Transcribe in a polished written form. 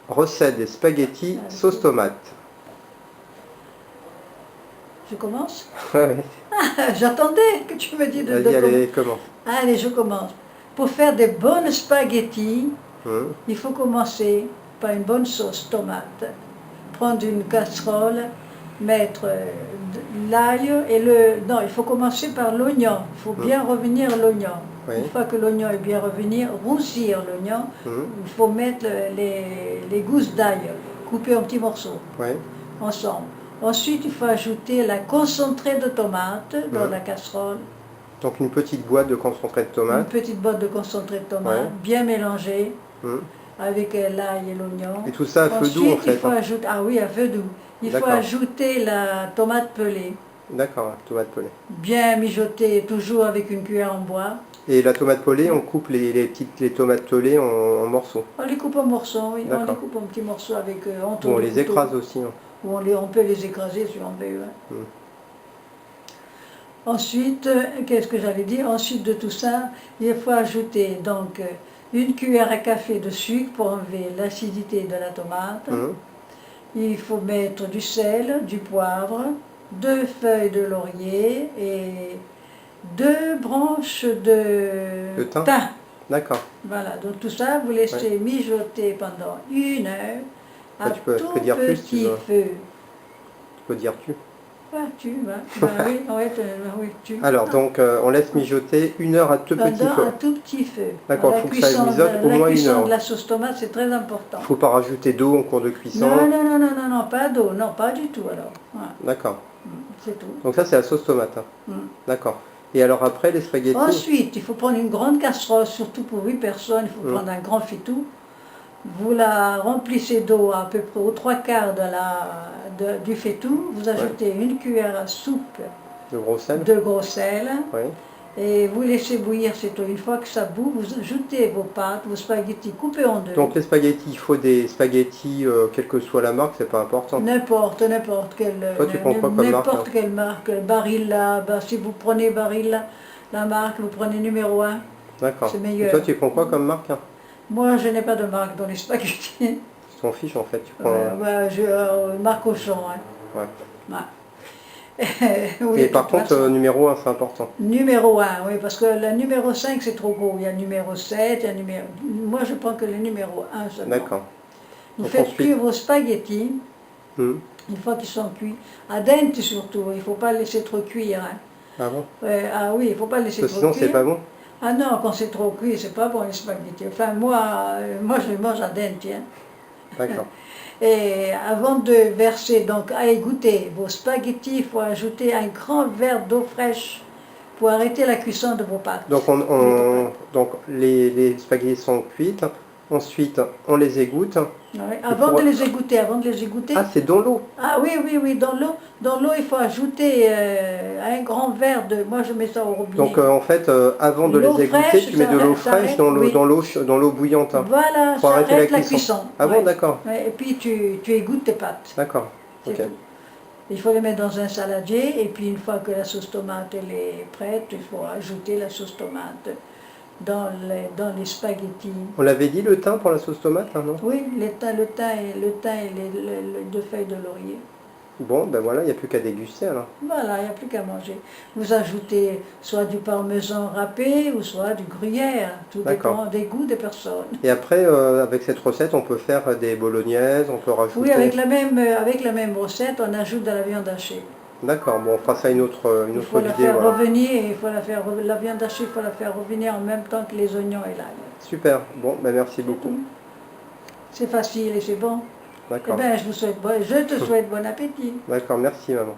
recette des spaghettis sauce tomate. Je commence? Ouais. J'attendais que tu me dises de Vas-y, allez, commence. Allez, je commence. Pour faire des bonnes spaghettis, il faut commencer par une bonne sauce tomate. Prendre une casserole, mettre l'ail et le... Non, il faut commencer par l'oignon. Il faut bien revenir l'oignon. Oui. Une fois que l'oignon est bien revenu, roussir l'oignon, il faut mettre les gousses d'ail coupées en petits morceaux ensemble. Ensuite, il faut ajouter la concentrée de tomate dans la casserole. Donc une petite boîte de concentré de tomate. Une petite boîte de concentré de tomate, bien mélangée, avec l'ail et l'oignon. Et tout ça à feu doux en fait. Il faut ajouter, ah oui, à feu doux. Il faut ajouter la tomate pelée. D'accord, tomate pelée. Bien mijotée, toujours avec une cuillère en bois. Et la tomate pelée, on coupe les tomates pelées en morceaux. On les coupe en morceaux, oui. On les coupe en petits morceaux avec... on les écrase aussi. Hein. Ou on peut les écraser si on veut. Ensuite, qu'est-ce que j'allais dire? Ensuite de tout ça, il faut ajouter donc une cuillère à café de sucre pour enlever l'acidité de la tomate. Il faut mettre du sel, du poivre, 2 feuilles de laurier et 2 branches de thym. D'accord. Voilà, donc tout ça, vous laissez mijoter pendant 1 heure à tout petit feu. Tu peux dire tu. Tu. Alors, donc, on laisse mijoter 1 heure à tout petit feu. À tout petit feu. D'accord, il faut que ça mijote au moins 1 heure. La cuisson de la sauce tomate, c'est très important. Il ne faut pas rajouter d'eau en cours de cuisson. Non, pas d'eau, non, pas du tout alors. D'accord. C'est tout. Donc ça, c'est la sauce tomate. D'accord. Et alors après, les spaghettis? Ensuite, il faut prendre une grande casserole, surtout pour 8 personnes, il faut prendre un grand fitou. Vous la remplissez d'eau à peu près aux 3/4 du faitout. Vous ajoutez 1 cuillère à soupe de gros sel. Et vous laissez bouillir cette eau. Une fois que ça bout, vous ajoutez vos pâtes, vos spaghettis coupés en 2. Donc les spaghettis, il faut des spaghettis, quelle que soit la marque, c'est pas important. N'importe quelle. Toi, tu prends quoi comme marque? N'importe quelle marque. Barilla, si vous prenez Barilla, la marque, vous prenez numéro 1. D'accord. C'est meilleur. Et toi, tu prends quoi comme marque? Moi, je n'ai pas de marque dans les spaghettis. Tu t'en fiches en fait, tu prends... marque Auchan. Et par contre, numéro 1, c'est important. Numéro 1, oui, parce que le numéro 5, c'est trop gros. Il y a le numéro 7, il y a le numéro... Moi, je prends que le numéro 1 seulement. D'accord. Vous faites cuire vos spaghettis, une fois qu'ils sont cuits, à dente surtout, il ne faut pas laisser trop cuire. Ah bon? Ah oui, il ne faut pas laisser trop sinon, cuire. Sinon, c'est pas bon? Ah non, quand c'est trop cuit, c'est pas bon les spaghettis. Enfin, moi je les mange à dente. D'accord. Et avant de verser, donc à égoutter vos spaghettis, il faut ajouter un grand verre d'eau fraîche pour arrêter la cuisson de vos pâtes. Donc, donc les spaghettis sont cuites, ensuite on les égoutte. Oui, avant de les égoutter. Ah, c'est dans l'eau? Ah oui, dans l'eau il faut ajouter un grand verre de... Moi je mets ça au robinet. Donc en fait, avant de les égoutter, tu mets de l'eau fraîche dans l'eau bouillante. Voilà, pour ça arrêter arrête la cuisson. Ah bon, d'accord. Et puis tu égouttes tes pâtes. D'accord, ok. Il faut les mettre dans un saladier, et puis une fois que la sauce tomate elle est prête, il faut ajouter la sauce tomate dans les spaghettis. On l'avait dit, le thym pour la sauce tomate, hein, non? Oui, le thym et les 2 feuilles de laurier. Bon, ben voilà, il n'y a plus qu'à déguster alors. Voilà, il n'y a plus qu'à manger. Vous ajoutez soit du parmesan râpé ou soit du gruyère, tout dépend des goûts des personnes. Et après, avec cette recette, on peut faire des bolognaises, on peut rajouter... Oui, avec la même recette, on ajoute de la viande hachée. D'accord, bon, on fera ça une autre vidéo. Il faut la faire revenir, la viande hachée, il faut la faire revenir en même temps que les oignons et l'ail. Super, bon, ben merci beaucoup. C'est facile et c'est bon. D'accord. Eh bien, je te souhaite bon appétit. D'accord, merci maman.